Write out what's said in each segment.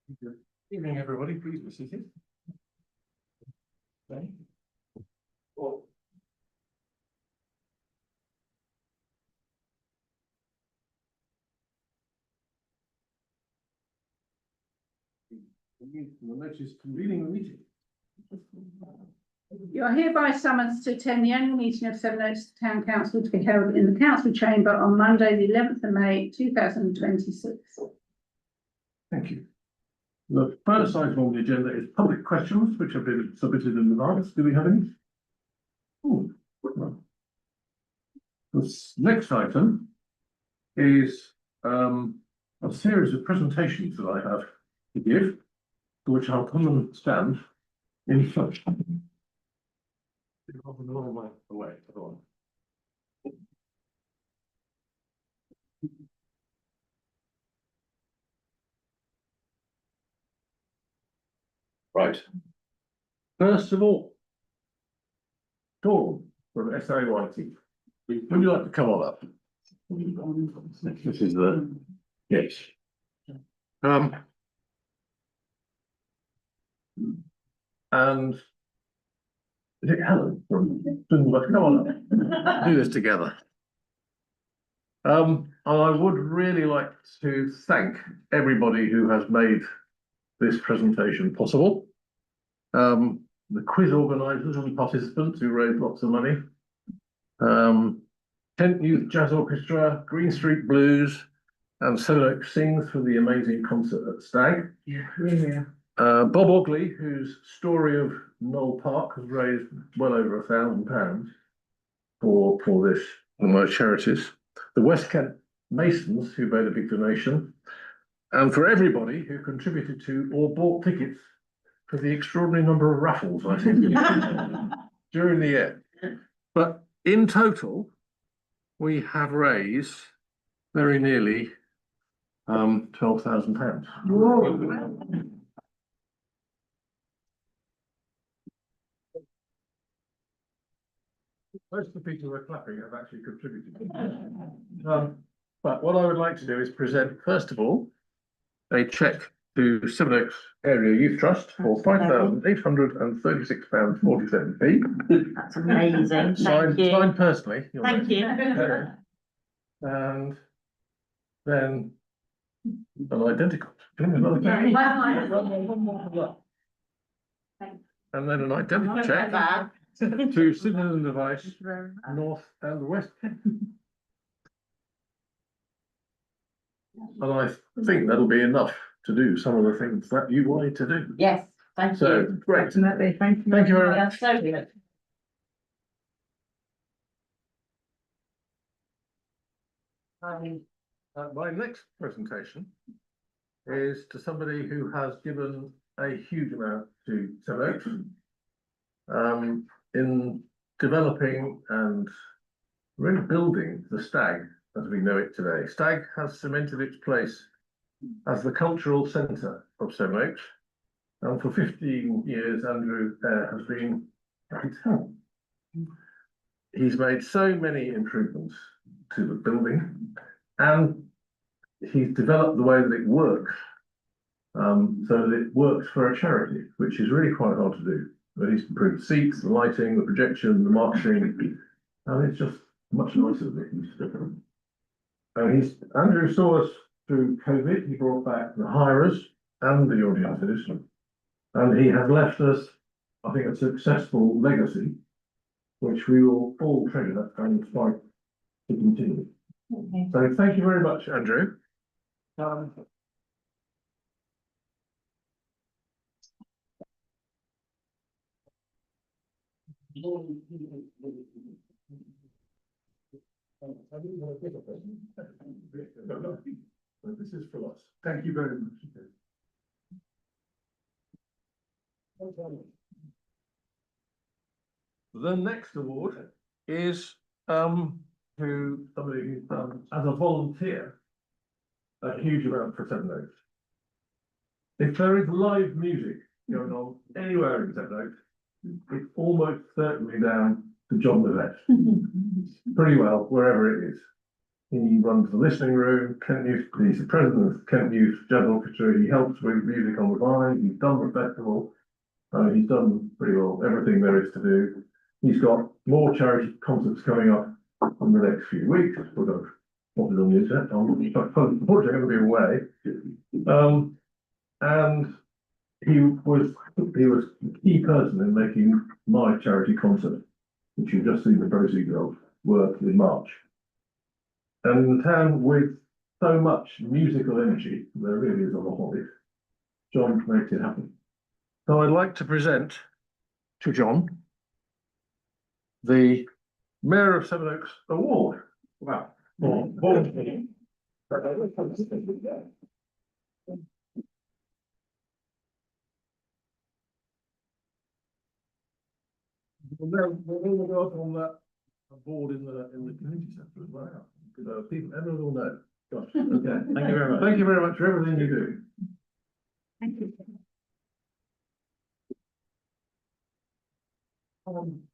Good evening, everybody. Please be seated. Okay. Well, the notice convening the meeting. You are hereby summoned to attend the annual meeting of Sevenoaks Town Council to be held in the Council Chamber on Monday, the 11th of May, 2026. Thank you. The first item on the agenda is public questions, which have been submitted in advance. Do we have any? Oh, well. This next item is a series of presentations that I have to give, to which I'll come and stand in front. Away. Right. First of all, Dawn from SAYT. Would you like to come on up? This is the yes. And is it Helen from come on up. Do this together. I would really like to thank everybody who has made this presentation possible. The quiz organisers and participants who raised lots of money. Kent Youth Jazz Orchestra, Green Street Blues, and Sevenoaks Sings for the amazing concert at Stag. Yeah, really. Bob Ogley, whose story of Knoll Park has raised well over £1,000 for this, for my charities. The West Kent Masons, who made a big donation, and for everybody who contributed to or bought tickets for the extraordinary number of raffles, I think, during the year. But in total, we have raised very nearly £12,000. Most of the people who are clapping have actually contributed. But what I would like to do is present, first of all, a cheque to Sevenoaks Area Youth Trust for £5,836.47p. That's amazing. Signed personally. Thank you. And then an identical. And then an identical cheque to Sydney and Device, North and West. And I think that'll be enough to do some of the things that you wanted to do. Yes, thank So, you. great. Definitely. Thank you. Thank you very much. So good. My next presentation is to somebody who has given a huge amount to Sevenoaks in developing and really building the Stag as we know it today. Stag has cemented its place as the cultural centre of Sevenoaks, and for 15 years Andrew has been at its helm. He's made so many improvements to the building, and he's developed the way that it works, so that it works for a charity, which is really quite hard to do. But he's improved the seats, the lighting, the projection, the marketing, and it's just much nicer than it used to be. And Andrew saw us through COVID. He brought back the hirers and the audiences, and he has left us, I think, a successful legacy, which we will all treasure and fight to continue. Okay. So thank you very much, Andrew. This is for us. Thank you very much. The next award is to somebody who's done as a volunteer a huge amount for Sevenoaks. If there is live music going on anywhere in Sevenoaks, it's almost certainly down to John Levette. Pretty well, wherever it is. He runs the listening room. Kent Youth, he's the president of Kent Youth Jazz Orchestra. He helps with music on the vine. He's done the festival. He's done pretty well everything there is to do. He's got more charity concerts coming up in the next few weeks. We're going to put it on the internet. Unfortunately, I'm going to be away. And he was the key person in making my charity concert, which you've just seen the proceeds of, work in March. And in the town with so much musical energy, there really is a lot of it, John makes it happen. So I'd like to present to John the Mayor of Sevenoaks Award. Wow. For volunteering. We'll go up on that board in the community centre as well. People, everyone will know. Gosh, okay. Thank you very much. Thank you very much for everything you do. Thank you.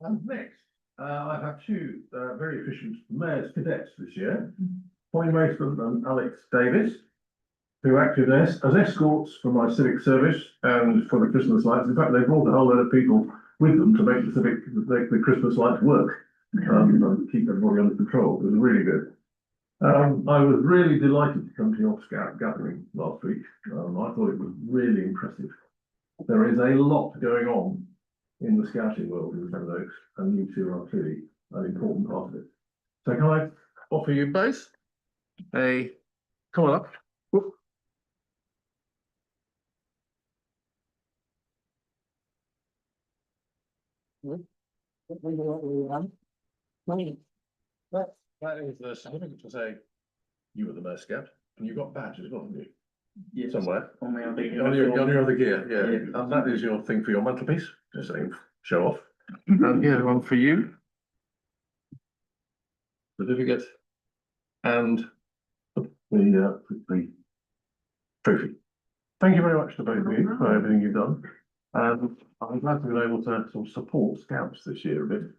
And next, I have two very efficient mayor's cadets this year, Polly Mason and Alex Davis, who acted as escorts for my civic service and for the Christmas lights. In fact, they brought a whole load of people with them to make the Christmas lights work and keep everybody under control. It was really good. I was really delighted to come to your Scout gathering last week. I thought it was really impressive. There is a lot going on in the scouting world in Sevenoaks, and you two are clearly an important part of it. So can I offer you both a, come on up. Whoop. That is the certificate to say you were the Mayor Scout, and you got badges, haven't you? Yes. Somewhere. On my other On your other gear, yeah. Yeah. And that is your thing for your mantelpiece, just saying, show off. And here's one for you. Certificate and the trophy. Thank you very much to both of you for everything you've done. And I'm glad to be able to sort of support Scouts this year a bit.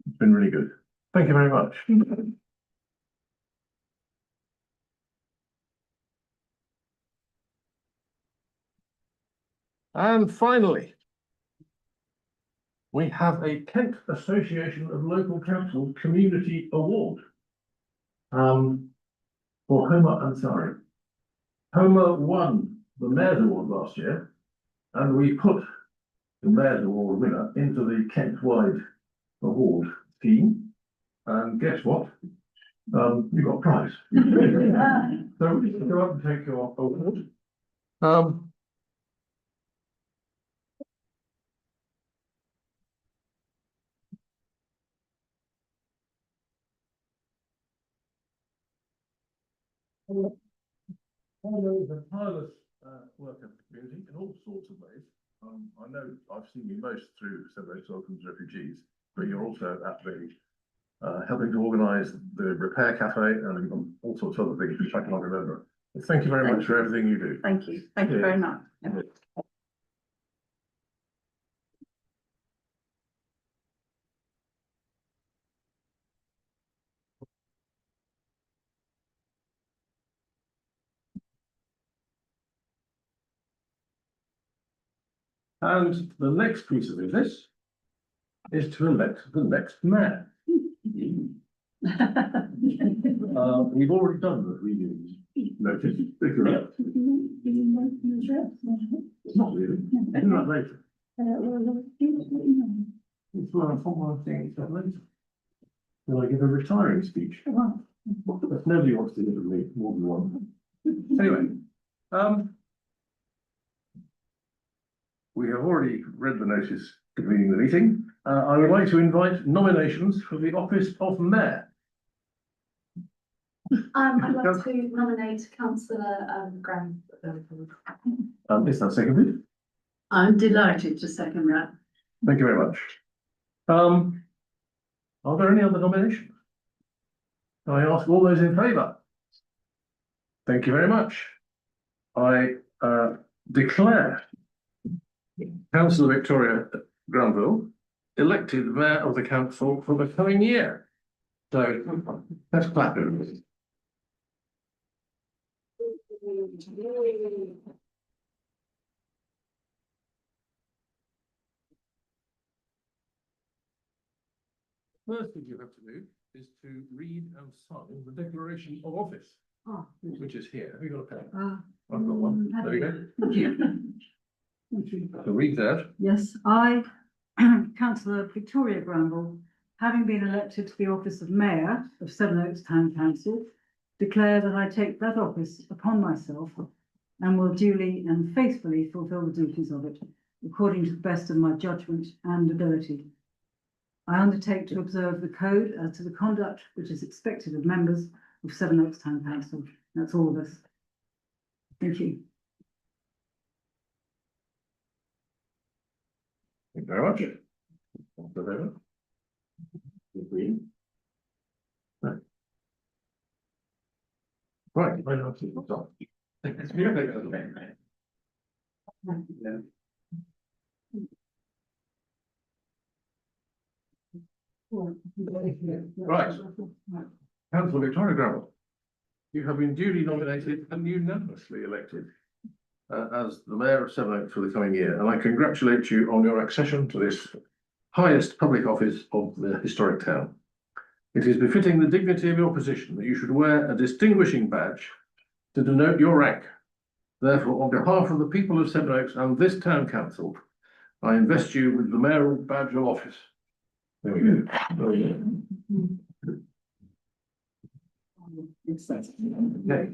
It's been really good. Thank you very much. And finally, we have a Kent Association of Local Council Community Award for Homer Ansari. Homer won the Mayor's Award last year, and we put the Mayor's Award winner into the Kent-wide award scheme. And guess what? You got a prize. So we can go up and take your award. There is a tireless work of the community in all sorts of ways. I know I've seen you most through Sevenoaks Welcome to Refugees, but you're also at the helping to organise the repair cafe and all sorts of other things which I can't remember. Thank you very much for everything you do. Thank you. Thank you very much. And the next piece of business is to elect the next mayor. We've already done the readings. Notice, correct? It's not really. Isn't that later? It's one thing. It's not later. Will I give a retiring speech? But nobody wants to give me more than one. Anyway, we have already read the notice convening the meeting. I would like to invite nominations for the office of mayor. I'd like to nominate councillor Graham. Is that seconded? I'm delighted to second that. Thank you very much. Are there any other nominations? Can I ask all those in favour? Thank you very much. I declare Councillor Victoria Granville elected Mayor of the Council for the coming year. So let's clap it. First thing you have to do is to read and sign the declaration of office, Oh, which is here. Have you got a pen? ah, I've got one. There you go. thank you. Thank you. So read that. Yes, I, councillor Victoria Bramble, having been elected to the office of Mayor of Sevenoaks Town Council, declare that I take that office upon myself and will duly and faithfully fulfil the duties of it, according to the best of my judgment and ability. I undertake to observe the code as to the conduct which is expected of members of Sevenoaks Town Council. That's all of us. Thank you. Thank you very much. Right. Right. Right. Councillor Victoria Gravel, you have been duly nominated and unanimously elected as the Mayor of Sevenoaks for the coming year, and I congratulate you on your accession to this highest public office of the historic town. It is befitting the dignity of your position that you should wear a distinguishing badge to denote your rank. Therefore, on behalf of the people of Sevenoaks and this town council, I invest you with the mayoral badge of office. There we go. There we go. Okay.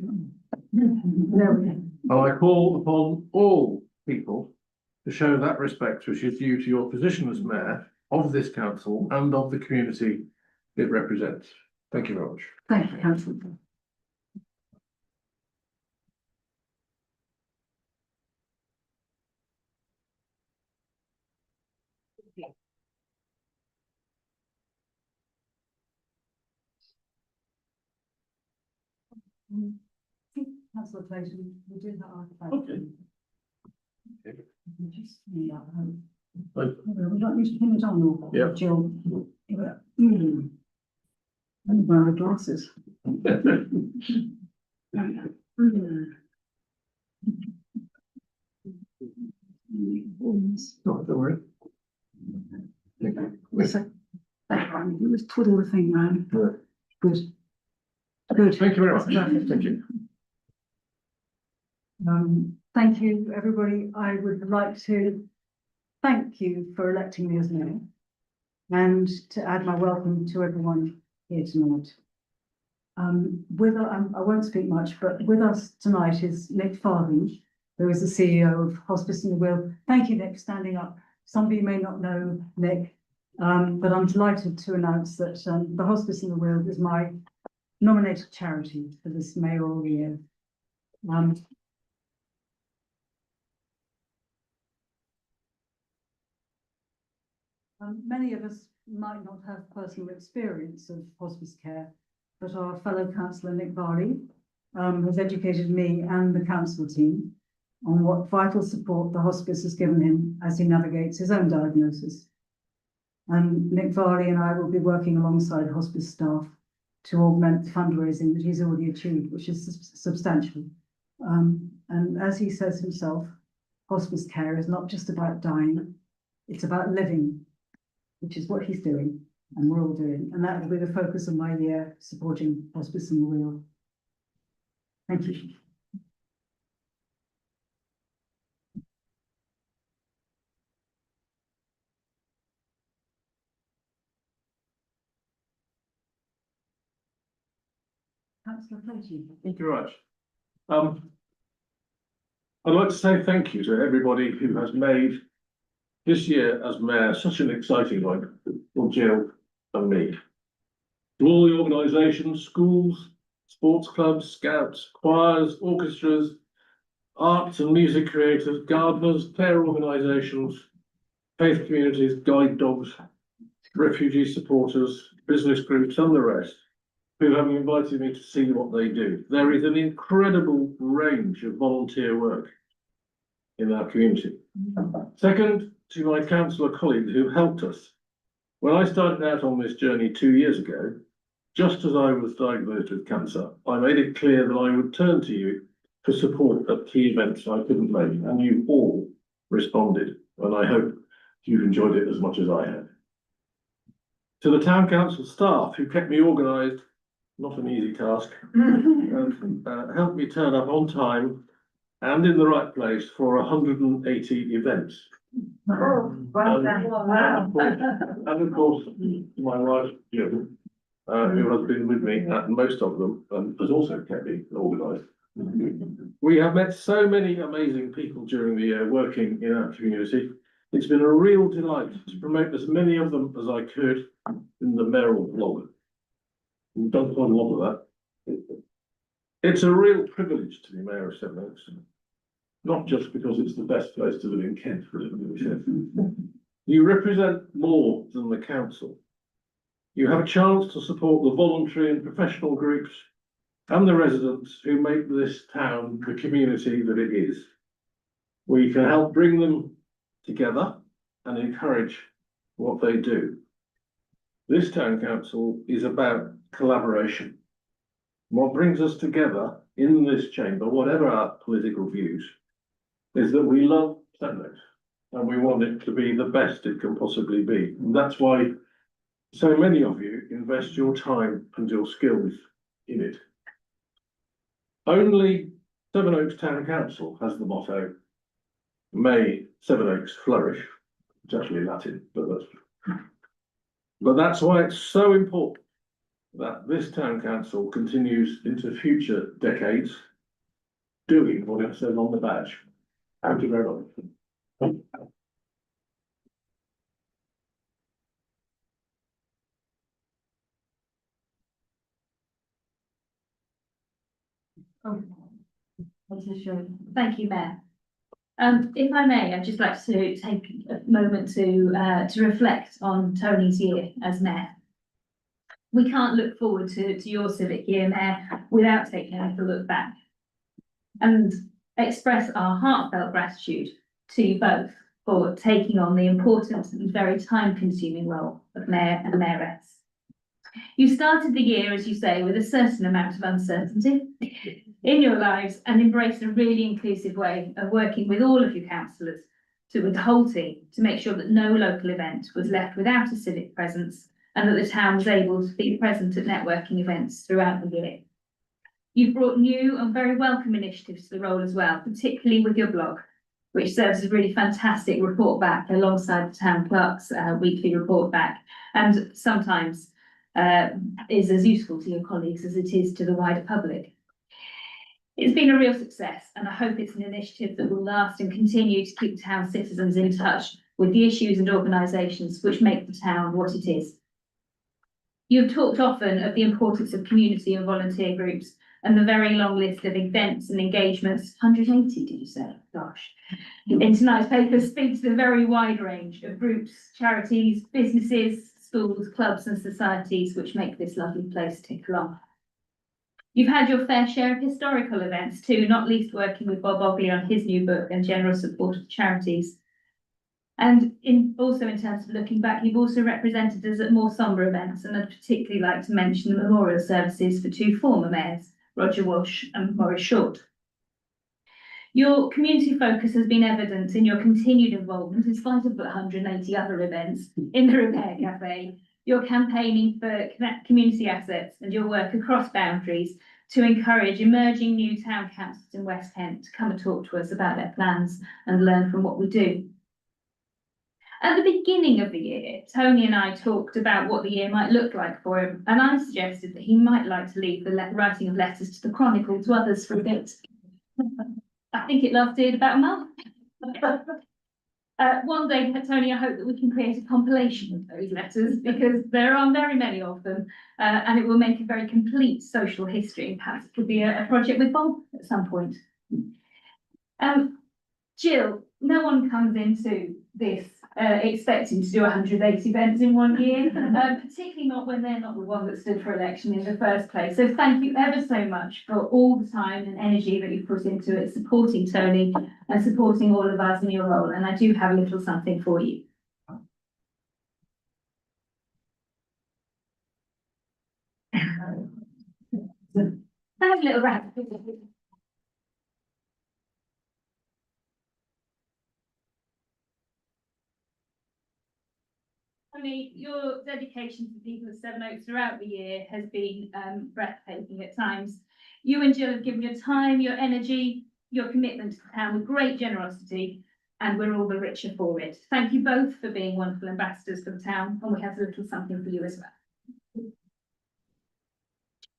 And I call upon all people to show that respect which is due to your position as mayor of this council and of the community it represents. Thank you very much. Thank you, councillor. Councillor Clayton, we do that our. Okay. Just need that, Right. we don't need to pin it on or. Yeah. Jill. And wear our glasses. No, don't worry. Thank you. Listen, you just twiddle the thing round. Right. Good. Good. Thank you very much. That's perfect. Thank you. Thank you, everybody. I would like to thank you for electing me as mayor and to add my welcome to everyone here tonight. I won't speak much, but with us tonight is Nick Farthing, who is the CEO of Hospice in the Wheel. Thank you, Nick, for standing up. Some of you may not know Nick, but I'm delighted to announce that the Hospice in the Wheel is my nominated charity for this mayoral year. Many of us might not have personal experience of hospice care, but our fellow councillor Nick Varley has educated me and the council team on what vital support the hospice has given him as he navigates his own diagnosis. And Nick Varley and I will be working alongside hospice staff to augment the fundraising that he's already achieved, which is substantial. And as he says himself, hospice care is not just about dying, it's about living, which is what he's doing and we're all doing. And that will be the focus of my year, supporting Hospice in the Wheel. Thank you. Councillor Clayton. Thank you very much. I'd like to say thank you to everybody who has made this year as mayor such an exciting one for Jill and me. To all the organisations, schools, sports clubs, scouts, choirs, orchestras, arts and music creators, gardeners, player organisations, faith communities, guide dogs, refugee supporters, business groups and the rest, who have invited me to see what they do. There is an incredible range of volunteer work in our community. Second, to my councillor colleagues who helped us. When I started out on this journey 2 years ago, just as I was diagnosed with cancer, I made it clear that I would turn to you for support at key events I couldn't make, and you all responded, and I hope you've enjoyed it as much as I have. To the town council staff who kept me organised, not an easy task, and helped me turn up on time and in the right place for 180 events. And of course, my wife, Jill, who has been with me at most of them and has also kept me organised. We have met so many amazing people during the year working in our community. It's been a real delight to promote as many of them as I could in the mayoral blog. We've done quite a lot of that. It's a real privilege to be mayor of Sevenoaks, not just because it's the best place to live in Kent, for it. You represent more than the council. You have a chance to support the voluntary and professional groups and the residents who make this town the community that it is. We can help bring them together and encourage what they do. This town council is about collaboration. What brings us together in this chamber, whatever our political views, is that we love Sevenoaks and we want it to be the best it can possibly be. And that's why so many of you invest your time and your skills in it. Only Sevenoaks Town Council has the motto, "May Sevenoaks flourish." It's actually Latin, but that's why it's so important that this town council continues into future decades doing what it says on the badge. Thank you very much. Thank you, Mayor. If I may, I'd just like to take a moment to reflect on Tony's year as Mayor. We can't look forward to your civic year, Mayor, without taking a little look back and express our heartfelt gratitude to you both for taking on the important and very time-consuming role of Mayor and Mayoress. You started the year, as you say, with a certain amount of uncertainty in your lives and embraced a really inclusive way of working with all of your councillors, with the whole team, to make sure that no local event was left without a civic presence and that the town was able to be present at networking events throughout the year. You've brought new and very welcome initiatives to the role as well, particularly with your blog, which serves as a really fantastic report back alongside the town clerk's weekly report back, and sometimes is as useful to your colleagues as it is to the wider public. It's been a real success, and I hope it's an initiative that will last and continue to keep town citizens in touch with the issues and organisations which make the town what it is. You've talked often of the importance of community and volunteer groups and the very long list of events and engagements, 180 did you say? Gosh. In tonight's paper speaks to the very wide range of groups, charities, businesses, schools, clubs and societies which make this lovely place tick along. You've had your fair share of historical events too, not least working with Bob Ogley on his new book and general support of charities. And also in terms of looking back, you've also represented us at more sombre events, and I'd particularly like to mention the memorial services for two former mayors, Roger Walsh and Maurice Short. Your community focus has been evident in your continued involvement, in spite of 180 other events, in the Repair Cafe, your campaigning for community assets and your work across boundaries to encourage emerging new town councils in West Kent to come and talk to us about their plans and learn from what we do. At the beginning of the year, Tony and I talked about what the year might look like for him, and I suggested that he might like to leave the writing of letters to the Chronicle to others for a bit. I think it lasted about a month. One day, Tony, I hope that we can create a compilation of those letters, because there are very many of them, and it will make a very complete social history. Perhaps it could be a project with Bob at some point. Jill, no one comes into this expecting to do 180 events in 1 year, particularly not when they're not the one that stood for election in the first place. So thank you ever so much for all the time and energy that you've put into it, supporting Tony and supporting all of us in your role. And I do have a little something for you. I have a little wrap. I mean, your dedication to the people of Sevenoaks throughout the year has been breathtaking at times. You and Jill have given your time, your energy, your commitment to the town with great generosity, and we're all the richer for it. Thank you both for being wonderful ambassadors for the town, and we have a little something for you as well.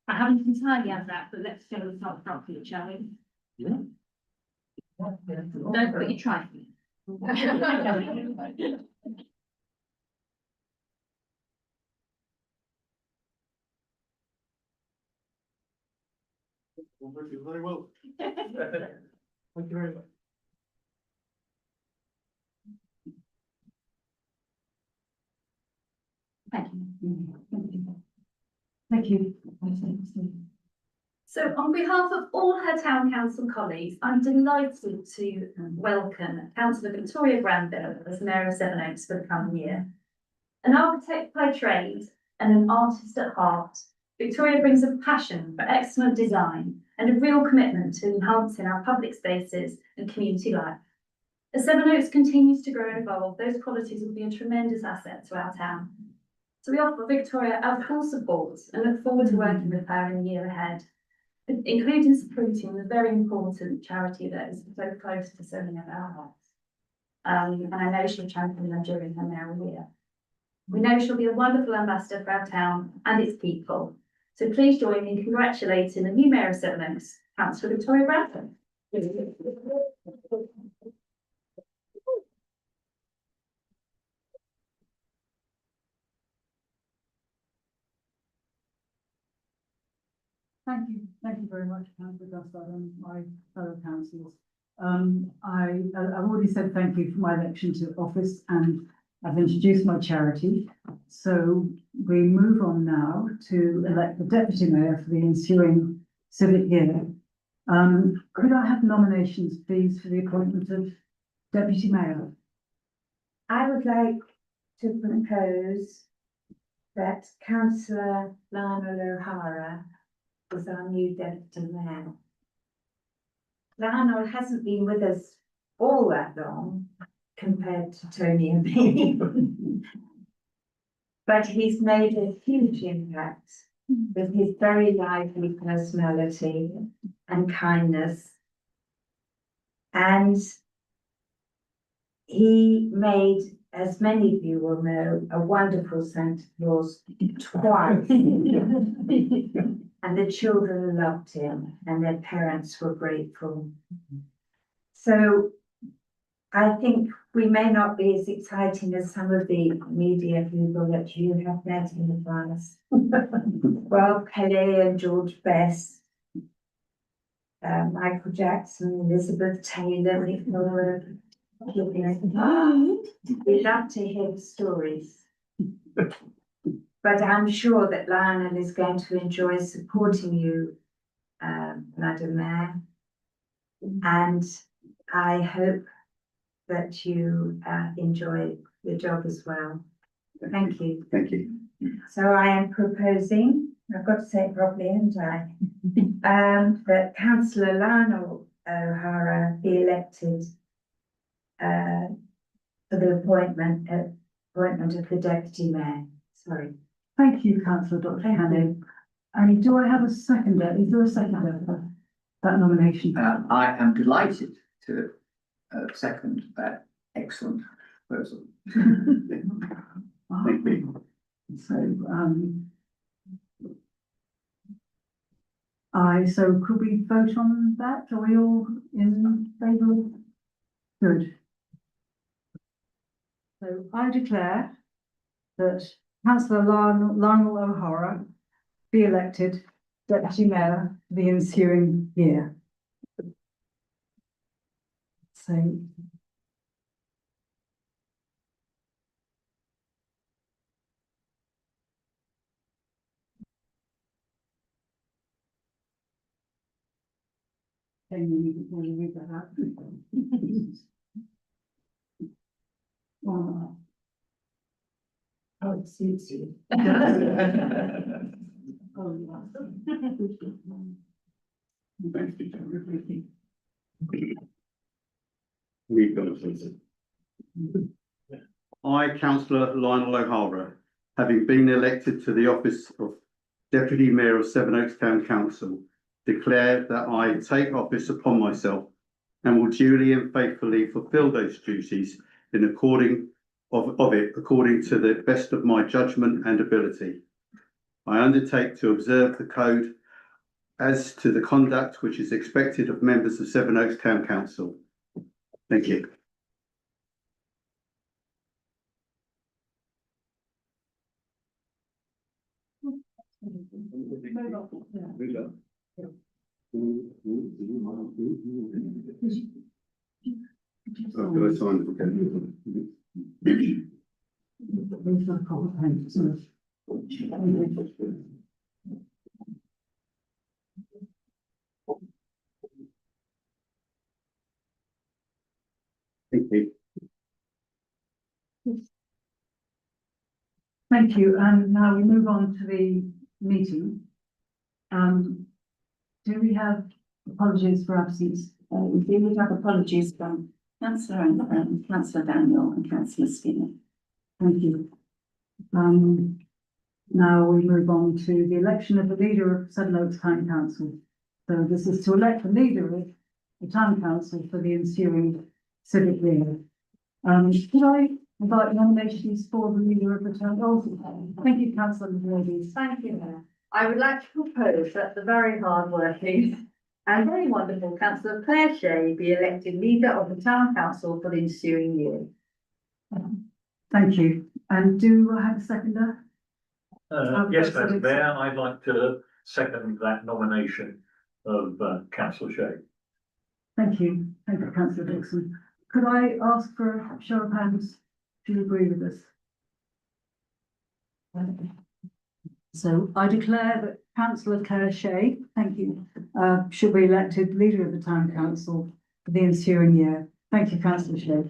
I haven't entirely had that, but let's go and start properly, shall we? Yeah. Don't put your trifle in. Very well. Thank you very much. Thank you. Thank you. So on behalf of all her town council colleagues, I'm delighted to welcome Councillor Victoria Granville as Mayor of Sevenoaks for the coming year. An architect by trade and an artist at heart, Victoria brings a passion for excellent design and a real commitment to enhancing our public spaces and community life. As Sevenoaks continues to grow and evolve, those qualities will be a tremendous asset to our town. So we offer Victoria our full support and look forward to working with her in the year ahead, including supporting the very important charity that is so close to so many of our hearts. And I know she'll champion them during her mayoral year. We know she'll be a wonderful ambassador for our town and its people. So please join me in congratulating the new Mayor of Sevenoaks, Councillor Victoria Bradford. Thank you very much, Councillor Gustard and my fellow councillors. I've already said thank you for my election to office and I've introduced my charity. So we move on now to elect the deputy mayor for the ensuing civic year. Could I have nominations, please, for the appointment of deputy mayor? I would like to propose that Councillor Lionel O'Hara is our new deputy mayor. Lionel hasn't been with us all that long compared to Tony and me. But he's made a huge impact with his very lively personality and kindness. And he made, as many of you will know, a wonderful Santa Claus twice. And the children loved him and their parents were grateful. So I think we may not be as exciting as some of the media people that you have met in the past. Well, Pele and George Best, Michael Jackson, Elizabeth Taylor, Nicola. We love to hear the stories. But I'm sure that Lionel is going to enjoy supporting you, Madam Mayor. And I hope that you enjoy the job as well. Thank you. Thank you. So I am proposing, I've got to say it properly, haven't I? That Councillor Lionel O'Hara be elected for the appointment of the deputy mayor. Sorry. Thank you, Councillor Dr. Hannon. And do I have a seconder? Is there a seconder for that nomination? I am delighted to second that excellent proposal. Thank you. So, so could we vote on that? Are we all in favour? Good. So I declare that Councillor Lionel O'Hara be elected Deputy Mayor for the ensuing year. So can you read that out? Oh, it suits you. Oh, Thank you. Leave those. I, Councillor Lionel O'Hara, having been elected to the office of Deputy Mayor of Sevenoaks Town Council, declare that I take office upon myself and will duly and faithfully fulfil those duties in according to the best of my judgment and ability. I undertake to observe the code as to the conduct which is expected of members of Sevenoaks Town Council. Thank you. Thank you. Thank you, and now we move on to the meeting. Do we have apologies for absence? We do have apologies from Councillor and Councillor Daniel and Councillor Skinner. Thank you. Now we move on to the election of the leader of Sevenoaks Town Council. So this is to elect the leader of the Town Council for the ensuing civic year. Could I invite nominations for the leader of the town? Oh, thank you, Councillor Ladies. Thank you, Mayor. I would like to propose that the very hard-working and very wonderful Councillor Claire Shea be elected leader of the Town Council for the ensuing year. Thank you. And do I have a seconder? Yes, Madam Mayor, I'd like to second that nomination of Councillor Shea. Thank you. Thank you, Councillor Dixon. Could I ask for a show of hands? Do you agree with this? So I declare that Councillor Claire Shea, thank you, should be elected leader of the Town Council for the ensuing year. Thank you, Councillor Shea.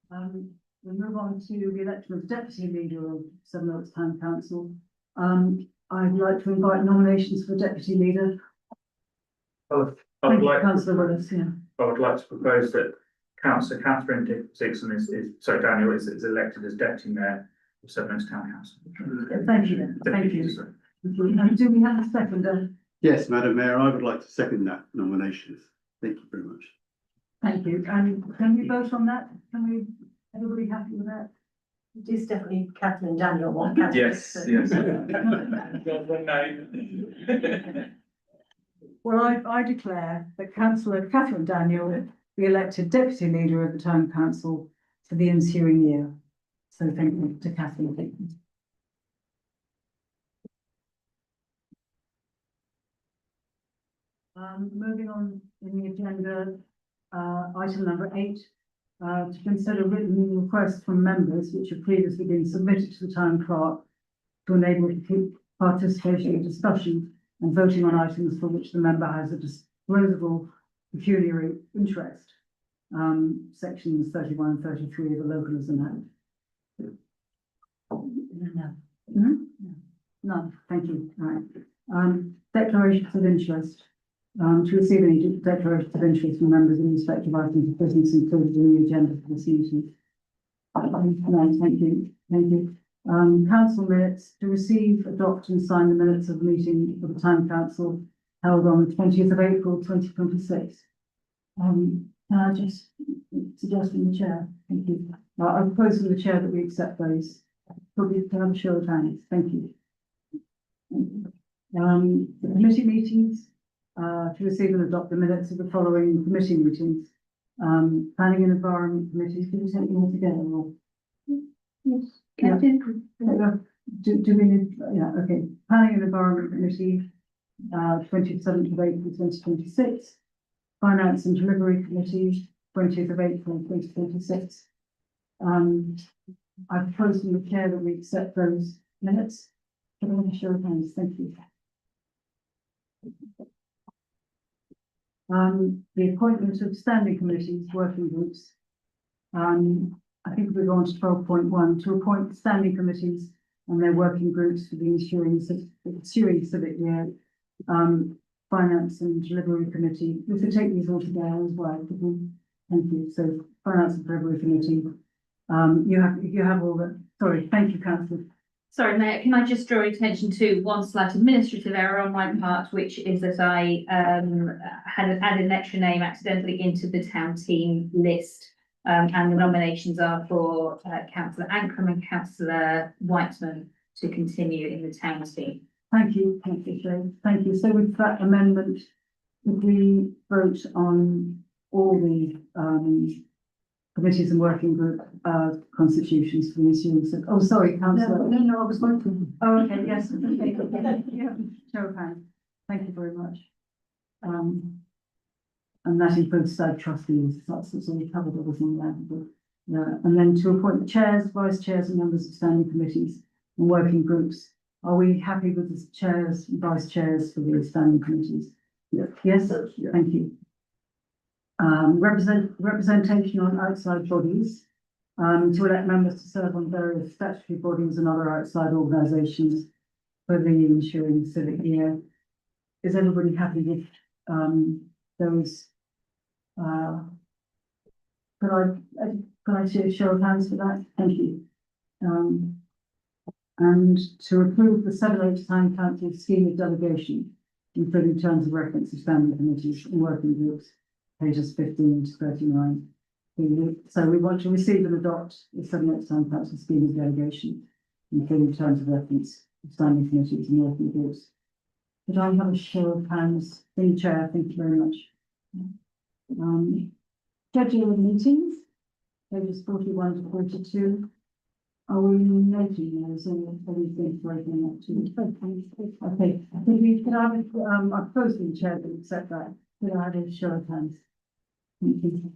We'll move on to the election of deputy leader of Sevenoaks Town Council. I'd like to invite nominations for deputy leader. I would Thank you, like, Councillor Willis, yeah. I would like to propose that Councillor Catherine Dixon Daniel is elected as deputy mayor of Sevenoaks Town Council. Thank you, thank you. Sorry. And do we have a seconder? Yes, Madam Mayor, I would like to second that nomination. Thank you very much. Thank you. And can we vote on that? Everybody happy with that? It is definitely Catherine and Daniel one. Catherine Yes. Well, I declare that Councillor Catherine Daniel be elected deputy leader of the Town Council for the ensuing year. So thank you to Catherine. Moving on in the agenda, item number 8, to consider written requests from members which have previously been submitted to the town clerk to enable participation in discussion and voting on items for which the member has a disposable pecuniary interest. Sections 31 and 33 of the Localism Act. No, thank you. Right. Declarations of interest. To receive any declarations of interest from members in respect of items of business included in the agenda for this meeting. No, thank you. Thank you. Council minutes to receive, adopt and sign the minutes of the meeting of the Town Council held on the 20th of April 2026. Can I just suggest from the chair? Thank you. I propose from the chair that we accept those. Probably to have a show of hands. Thank you. The committee meetings, to receive and adopt the minutes of the following committee meetings. Planning and Environment Committee, can you take them all together? Or? Yes. Yeah. Do we need, yeah, okay. Planning and Environment Committee, 27th of April 2026. Finance and Delivery Committee, 20th of April 2026. I propose from the chair that we accept those minutes. Can I have a show of hands? Thank you. The appointment of standing committees, working groups. I think we've gone to 12.1 to appoint standing committees and their working groups for the ensuing civic year. Finance and Delivery Committee. We could take these all together as well, could we? Thank you. So Finance and Delivery Committee, you have all the, sorry, thank you, councillor. Sorry, Mayor, can I just draw your attention to one slight administrative error on my part, which is that I had added an extra name accidentally into the town team list. And the nominations are for councillor Ankrum and councillor Whiteman to continue in the town team. Thank you, Shane. Thank you. So with that amendment, would we vote on all the committees and working group constitutions for the ensuing? Oh, sorry, councillor. No, I was voting. Oh, okay, yes. Okay. Yeah, show of hands. Thank you very much. And that includes stag trustees. That's already covered everything there. But, and then to appoint the chairs, vice chairs, and members of standing committees and working groups. Are we happy with the chairs and vice chairs for the standing committees? Yes. Yes. Thank you. Representation on outside bodies, to elect members to serve on various statutory bodies and other outside organisations for the ensuing civic year. Is everybody happy with those? Could I see a show of hands for that? Thank you. And to approve the Sevenoaks Town Council scheme of delegation, including terms of reference to standing committees and working groups, pages 15 to 39. So we want to receive and adopt the Sevenoaks Town Council scheme of delegation, including terms of reference to standing committees and working groups. Could I have a show of hands? Thank you, Chair. Thank you very much. Schedule of meetings, pages 41 to 42. Are we noting those or are we going to breaking up to? Okay, could I have, I propose the chair to accept that. Could I have a show of hands? Thank you.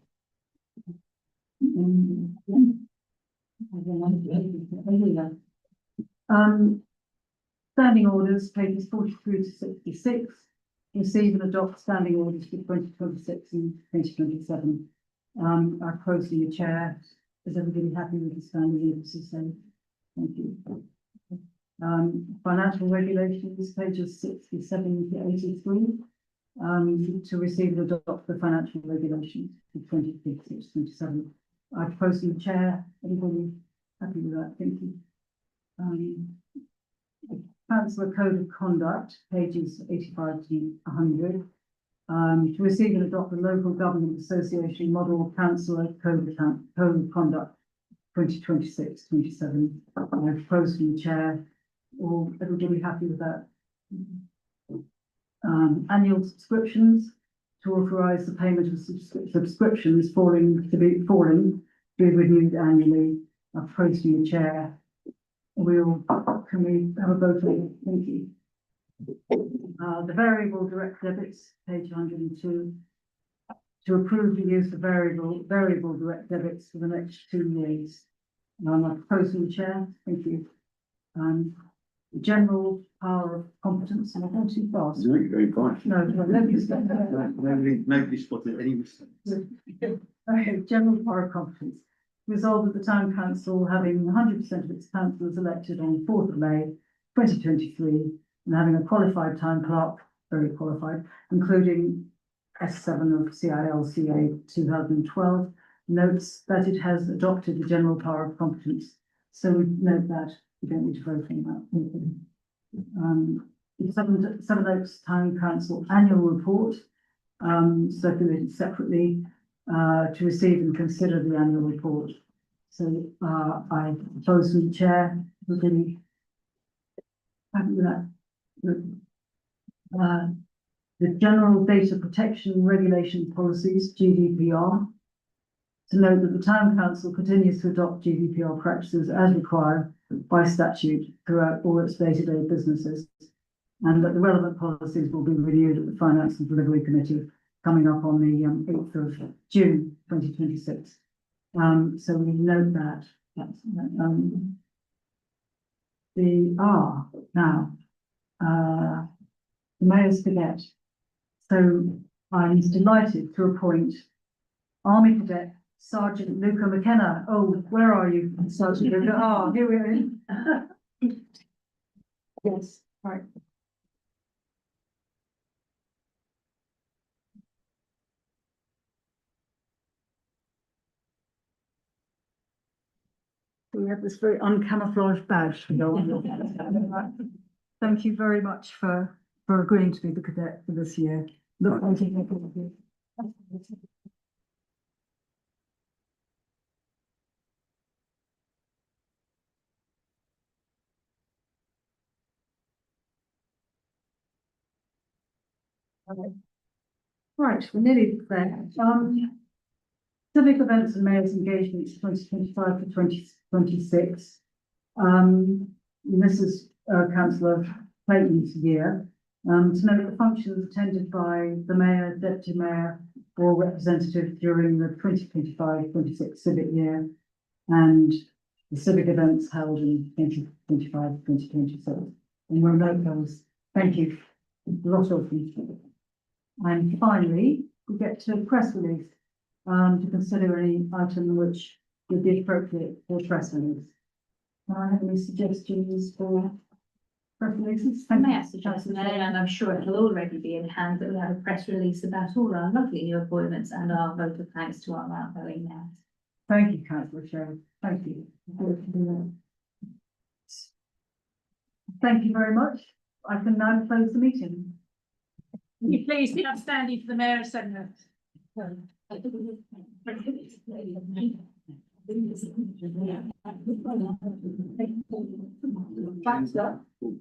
Standing orders, pages 43 to 66. Receive and adopt standing orders for 2026 and 2027. I propose the chair. Is everybody happy with the standing orders? Thank you. Financial regulations, pages 67 to 83. To receive and adopt the financial regulations for 2026-27. I propose the chair. Everybody happy with that? Thank you. Councillor Code of Conduct, pages 85 to 100. To receive and adopt the Local Government Association Model Councillor Code of Conduct 2026-27. I propose from the chair. All everybody happy with that? Annual subscriptions, to authorise the payment of subscriptions falling to be renewed annually. I propose from the chair. Can we have a vote on it? Thank you. The variable direct debits, page 102. To approve the use of variable direct debits for the next 2 years. I propose from the chair. Thank you. The general power of competence, and I've gone too fast. No, you're going fine. No, nobody's Nobody spotted any mistakes. Okay, general power of competence. Resolved that the town council, having 100% of its councillors elected on 4th of May 2023, and having a qualified town clerk, very qualified, including S7 of CILCA 2012, notes that it has adopted the general power of competence. So we note that we don't need to vote on that. The Sevenoaks Town Council annual report, circulated separately, to receive and consider the annual report. So I propose from the chair, really happy with that. The General Data Protection Regulation Policies, GDPR, to note that the Town Council continues to adopt GDPR practices as required by statute throughout all its day-to-day businesses, and that the relevant policies will be reviewed at the Finance and Delivery Committee coming up on the 8th of June 2026. So we note that. The Mayor's Cadet. So I'm delighted to appoint Army Cadet Sergeant Luca McKenna. Oh, where are you, Sergeant Luca? Ah, here we are. Yes, right. have this very uncamouflaged badge to go on. Thank you very much for agreeing to be the cadet for this year. Look forward to working with you. Right, we're nearly there. Civic events and mayor's engagements 2025 to 2026. This is councillor Clayton's year. To note the functions attended by the mayor, deputy mayor, or representative during the 2025-26 civic year, and the civic events held in 2025-2026. And we'll note those. Thank you. A lot of them. And finally, we get to press release, to consider any item which would be appropriate for press release. Do I have any suggestions for press releases? I may have suggested there, and I'm sure it'll already be in hand, that we have a press release about all our lovely new appointments and our vote of thanks to our outgoing mayors. Thank you, councillor Sherry. Thank you. Thank you very much. I can now close the meeting. Will you please be upstanding for the mayor of Sevenoaks? Thanks,